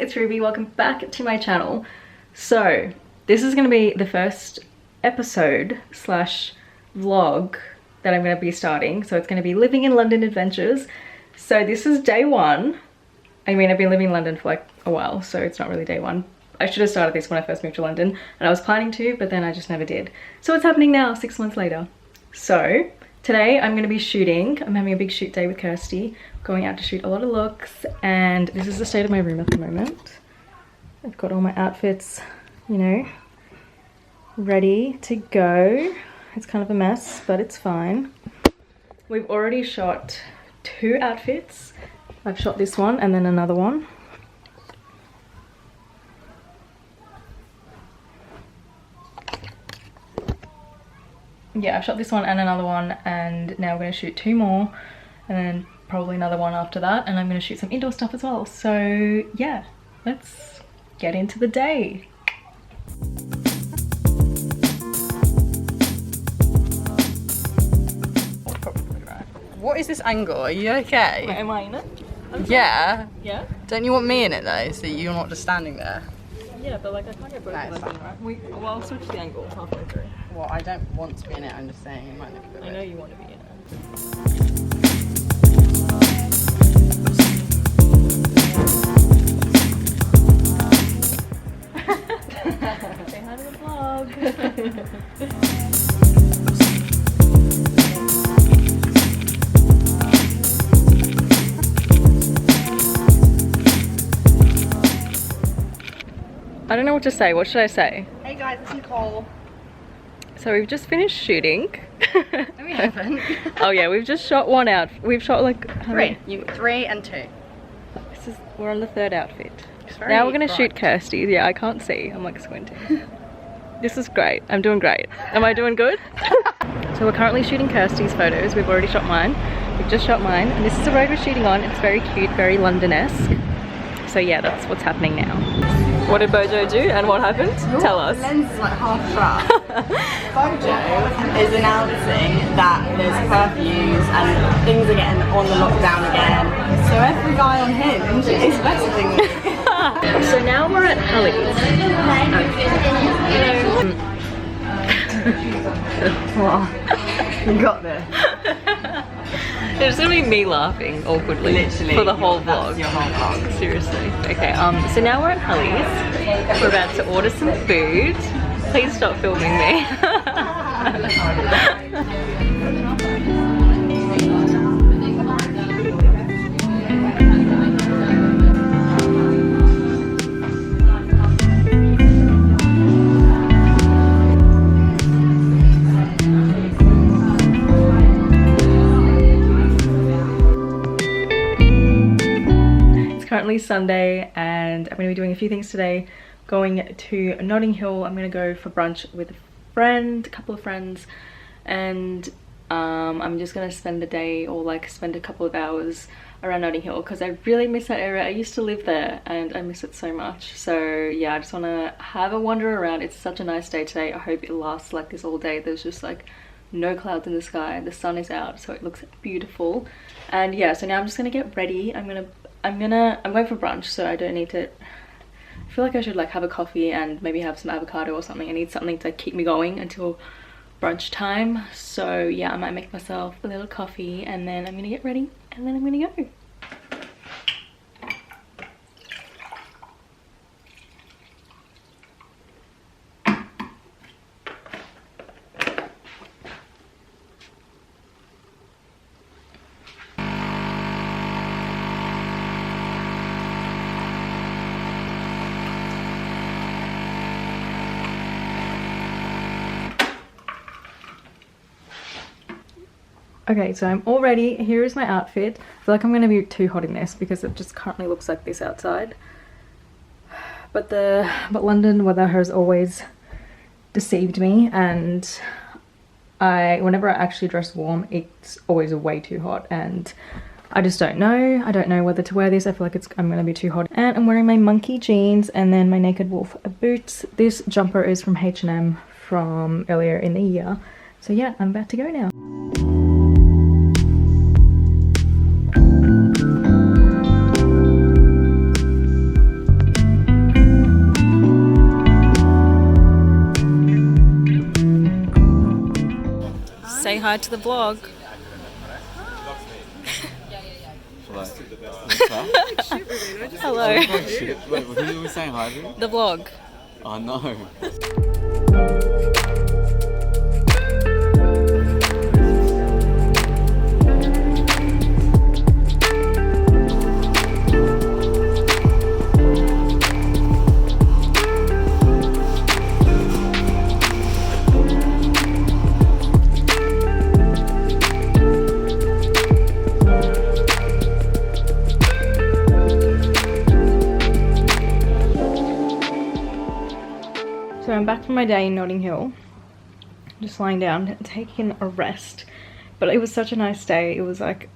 it's Ruby. Welcome back to my channel. So this is going to be the first episode slash vlog that I'm going to be starting. So it's going to be living in London adventures. So this is day one. I mean, I've been living in London for like a while, so it's not really day one. I should have started this when I first moved to London, and I was planning to, but then I just never did. So it's happening now, 6 months later. So today I'm going to be shooting. I'm having a big shoot day with Kirsty, going out to shoot a lot of looks, and this is the state of my room at the moment. I've got all my outfits, you know, ready to go. It's kind of a mess, but it's fine. We've already shot 2 outfits. I've shot this one and then another one. Yeah, I've shot this one and another one, and now we're going to shoot 2 more and then probably another one after that, and I'm going to shoot some indoor stuff as well. So yeah, let's get into the day. Probably right. What is this angle? Are you okay? Wait, am I in it? Yeah. Yeah? Don't you want me in it though, so you're not just standing there? Yeah, but like I can't get both of us in, right? Well, I'll switch the angle halfway through. Well, I don't want to be in it, I'm just saying it might look a bit I know weird. you want to be in it. Say hi to the vlog. I don't know what to say. What should I say? Hey guys, it's Nicole. So we've just finished shooting. No, we haven't. Oh yeah, we've just shot one out. We've shot like how 3. many? 3 and 2. We're on the 3rd outfit. It's very Now we're gonna bright. shoot Kirsty. Yeah, I can't see. I'm like squinting. This is great. I'm doing great. Am I doing good? So we're currently shooting Kirsty's photos. We've already shot mine. We've just shot mine, and this is the road we're shooting on. It's very cute, very London-esque. So yeah, that's what's happening now. What did Bojo do and what happened? Tell us. The lens is like half shut. Bojo is announcing that there's curfews and things are getting on the lockdown again. So every guy on Hinge is messaging me. So now we're at Hallie's. Wow. You got this. It's gonna be me laughing awkwardly Literally, for the whole that's vlog. your whole vlog. Seriously. Okay, so now we're at Hallie's. We're about to order some food. Please stop filming me. Currently Sunday, and I'm going to be doing a few things today. Going to Notting Hill. I'm going to go for brunch with a couple of friends, and I'm just going to spend the day, or like spend a couple of hours around Notting Hill, because I really miss that area. I used to live there and I miss it so much. So yeah, I just want to have a wander around. It's such a nice day today. I hope it lasts like this all day. There's just like no clouds in the sky. The sun is out, so it looks beautiful. And yeah, so now I'm just going to get ready. I'm going for brunch, so I don't need to. I feel like I should like have a coffee and maybe have some avocado or something. I need something to keep me going until brunch time. So yeah, I might make myself a little coffee, and then I'm gonna get ready, and then I'm gonna go. Okay, so I'm all ready. Here is my outfit. I feel like I'm going to be too hot in this because it just currently looks like this outside. But London weather has always deceived me, and whenever I actually dress warm, it's always way too hot, and I just don't know. I don't know whether to wear this. I feel like I'm going to be too hot. And I'm wearing my monkey jeans and then my Naked Wolf boots. This jumper is from H&M from earlier in the year. So yeah, I'm about to go now. hi to the vlog. Hello. What's that? Hello. Oh shit. Wait, who are we saying hi to? The vlog. Oh no. So I'm back from my day in Notting Hill, just lying down, taking a rest. But it was such a nice day. It was like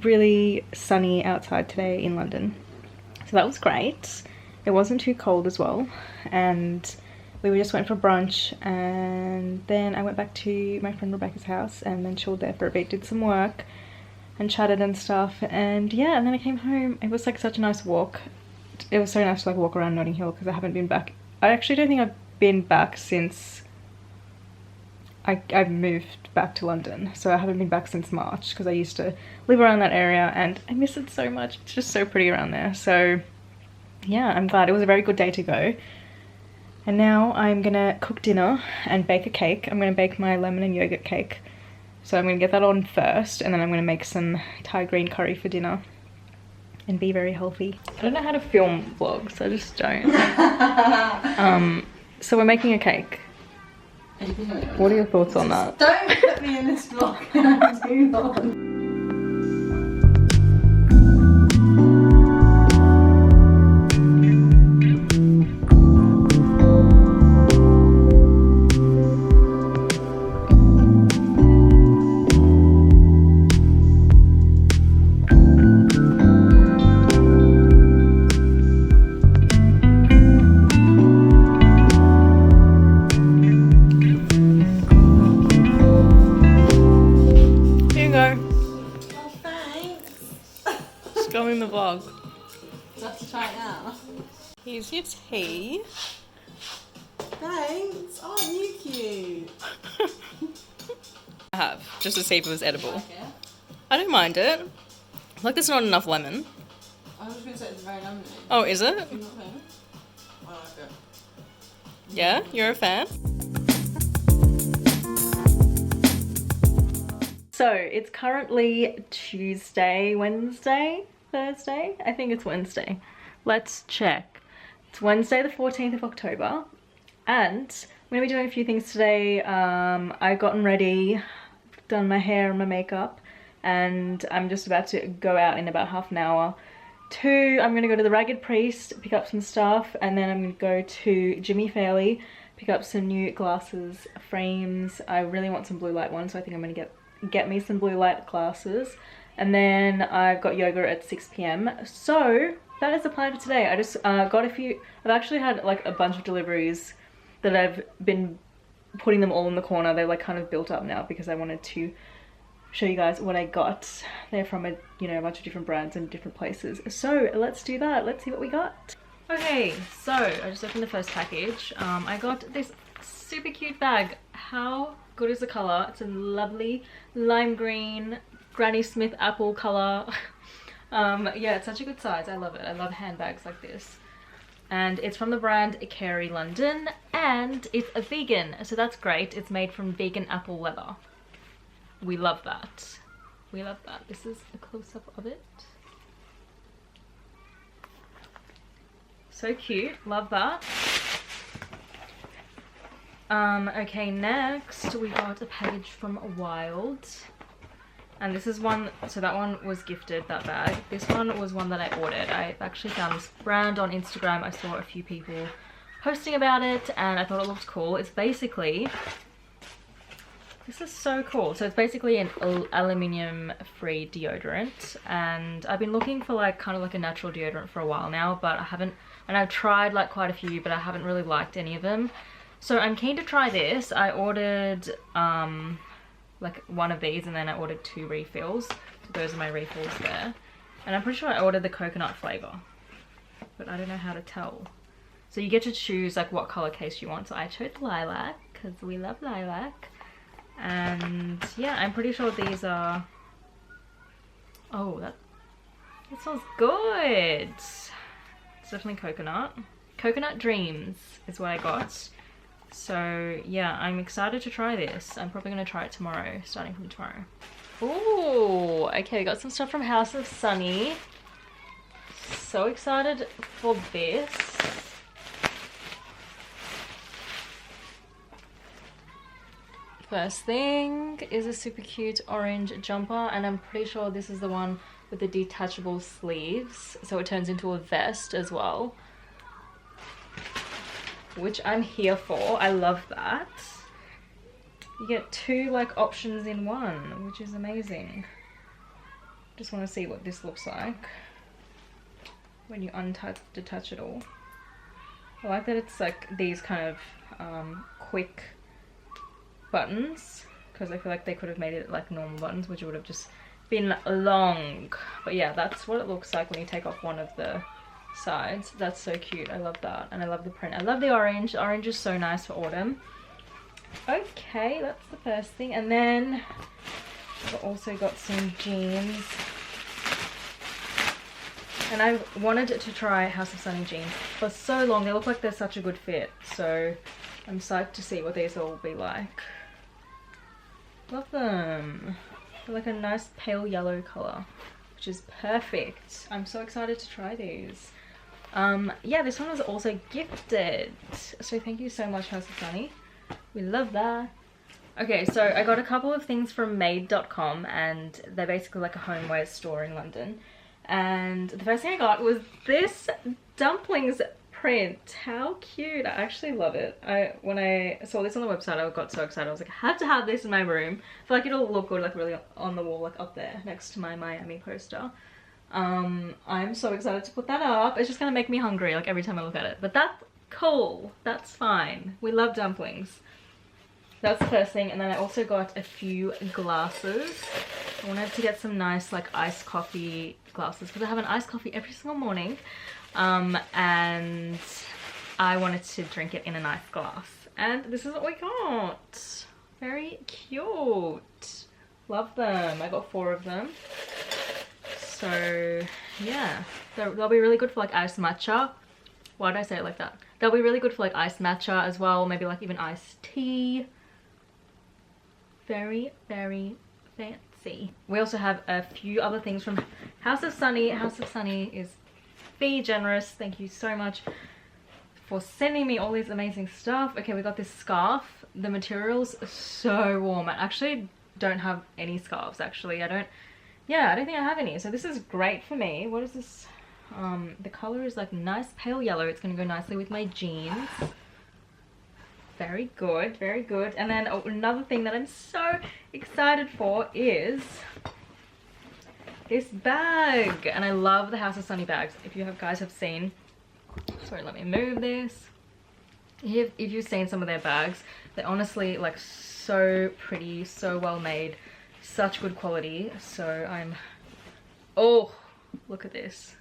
really sunny outside today in London. So that was great. It wasn't too cold as well. And we just went for brunch, and then I went back to my friend Rebecca's house and then chilled there for a bit, did some work and chatted and stuff. And yeah, and then I came home. It was like such a nice walk. It was so nice to like walk around Notting Hill because I haven't been back. I actually don't think I've been back since I've moved back to London. So I haven't been back since March because I used to live around that area and I miss it so much. It's just so pretty around there. So yeah, I'm glad. It was a very good day to go. And now I'm gonna cook dinner and bake a cake. I'm gonna bake my lemon and yogurt cake. So I'm gonna get that on first, and then I'm gonna make some Thai green curry for dinner and be very healthy. I don't know how to film vlogs, I just don't. So we're making a cake. What are your thoughts on that? Don't put me in this vlog. Move on. In the vlog. Let's try it now. Here's your tea. Thanks. Oh, you cute. I have, just to see if it was edible. Like it? I don't mind it. I like there's not enough lemon. I was just going to say it's very lemony. Oh, is it? You're not a fan? I like it. Yeah, you're a fan? So it's currently Tuesday, Wednesday, Thursday? I think it's Wednesday. Let's check. It's Wednesday the 14th of October and I'm going to be doing a few things today. I've gotten ready, done my hair and my makeup, and I'm just about to go out in about half an hour. I'm going to go to the Ragged Priest, pick up some stuff, and then I'm going to go to Jimmy Fairley, pick up some new glasses frames. I really want some blue light ones, so I think I'm going to get me some blue light glasses. And then I've got yoga at 6 p.m. So that is the plan for today. I just got a few, I've actually had like a bunch of deliveries that I've been putting them all in the corner. They're like kind of built up now because I wanted to show you guys what I got. They're from a bunch of different brands and different places. So let's do that. Let's see what we got. Okay, so I just opened the first package. I got this super cute bag. How good is the color? It's a lovely lime green Granny Smith apple color. Yeah, it's such a good size. I love it. I love handbags like this. And it's from the brand Carey London, and it's a vegan, so that's great. It's made from vegan apple leather. We love that. We love that. This is a close-up of it. So cute. Love that. Okay, next we got a package from Wild. And this is one, so that one was gifted, that bag. This one was one that I ordered. I actually found this brand on Instagram. I saw a few people posting about it and I thought it looked cool. It's basically, this is so cool. So it's basically an aluminium free deodorant, and I've been looking for like kind of like a natural deodorant for a while now, but I haven't, and I've tried like quite a few, but I haven't really liked any of them. So I'm keen to try this. I ordered like one of these, and then I ordered 2 refills. So those are my refills there. And I'm pretty sure I ordered the coconut flavor, but I don't know how to tell. So you get to choose like what color case you want. So I chose lilac because we love lilac. And yeah, I'm pretty sure these are, oh, that smells good. It's definitely coconut. Coconut Dreams is what I got. So yeah, I'm excited to try this. I'm probably gonna try it tomorrow, starting from tomorrow. Ooh, okay, we got some stuff from House of Sunny. So excited for this. First thing is a super cute orange jumper, and I'm pretty sure this is the one with the detachable sleeves, so it turns into a vest as well, which I'm here for. I love that. You get two like options in one, which is amazing. Just want to see what this looks like when you detach it all. I like that it's like these kind of quick buttons, because I feel like they could have made it like normal buttons, which would have just been long. But yeah, that's what it looks like when you take off one of the sides. That's so cute. I love that, and I love the print. I love the orange. The orange is so nice for autumn. Okay, that's the first thing. And then I've also got some jeans, and I've wanted to try House of Sunny jeans for so long. They look like they're such a good fit, so I'm psyched to see what these all will be like. Love them. They're like a nice pale yellow color, which is perfect. I'm so excited to try these. Yeah, this one was also gifted, so thank you so much, House of Sunny. We love that. Okay, so I got a couple of things from made.com, and they're basically like a homeware store in London. And the first thing I got was this dumplings print. How cute. I actually love it. When I saw this on the website, I got so excited. I was like, I had to have this in my room. I feel like it'll look good, like really on the wall, like up there next to my Miami poster. I'm so excited to put that up. It's just gonna make me hungry like every time I look at it, but that's cool. That's fine. We love dumplings. That's the first thing. And then I also got a few glasses. I wanted to get some nice like iced coffee glasses, because I have an iced coffee every single morning, and I wanted to drink it in a nice glass, and this is what we got. Very cute. Love them. I got 4 of them. So yeah, they'll be really good for like iced matcha. Why did I say it like that? They'll be really good for like iced matcha as well, maybe like even iced tea. Very, very fancy. We also have a few other things from House of Sunny. House of Sunny is be generous. Thank you so much for sending me all these amazing stuff. Okay, we got this scarf. The material's so warm. I actually don't have any scarves, actually. I don't think I have any. So this is great for me. What is this? The color is like nice pale yellow. It's gonna go nicely with my jeans. Very good, very good. And then another thing that I'm so excited for is this bag. And I love the House of Sunny bags. If you guys have seen, sorry, let me move this. If you've seen some of their bags, they're honestly like so pretty, so well made, such good quality. So I'm, oh, look at this.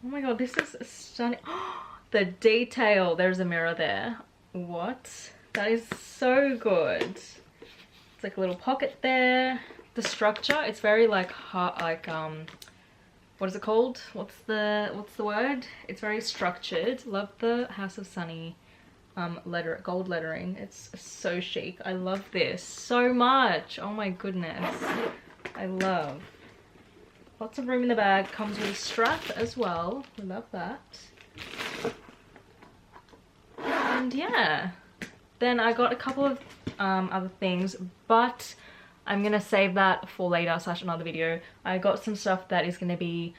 Oh my god, this is stunning. Oh, the detail. There's a mirror there. What? That is so good. It's like a little pocket there. The structure, it's very like hard, like what is it called? What's the word? It's very structured. Love the House of Sunny gold lettering. It's so chic. I love this so much. Oh my goodness. I love. Lots of room in the bag. Comes with a strap as well. We love that. And yeah, then I got a couple of other things, but I'm gonna save that for later / another video. I got some stuff that is gonna be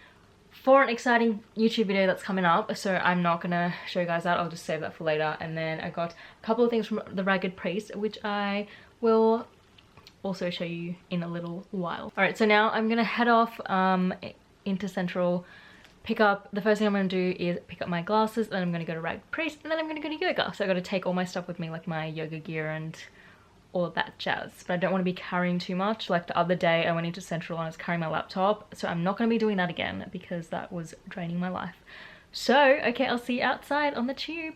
for an exciting YouTube video that's coming up, so I'm not gonna show you guys that. I'll just save that for later. And then I got a couple of things from the Ragged Priest, which I will also show you in a little while. All right, so now I'm gonna head off into Central. The first thing I'm going to do is pick up my glasses, then I'm going to go to Ragged Priest, and then I'm going to go to yoga. So I got to take all my stuff with me, like my yoga gear and all of that jazz. But I don't want to be carrying too much. Like the other day I went into Central and I was carrying my laptop, so I'm not going to be doing that again because that was draining my life. So okay, I'll see you outside on the tube.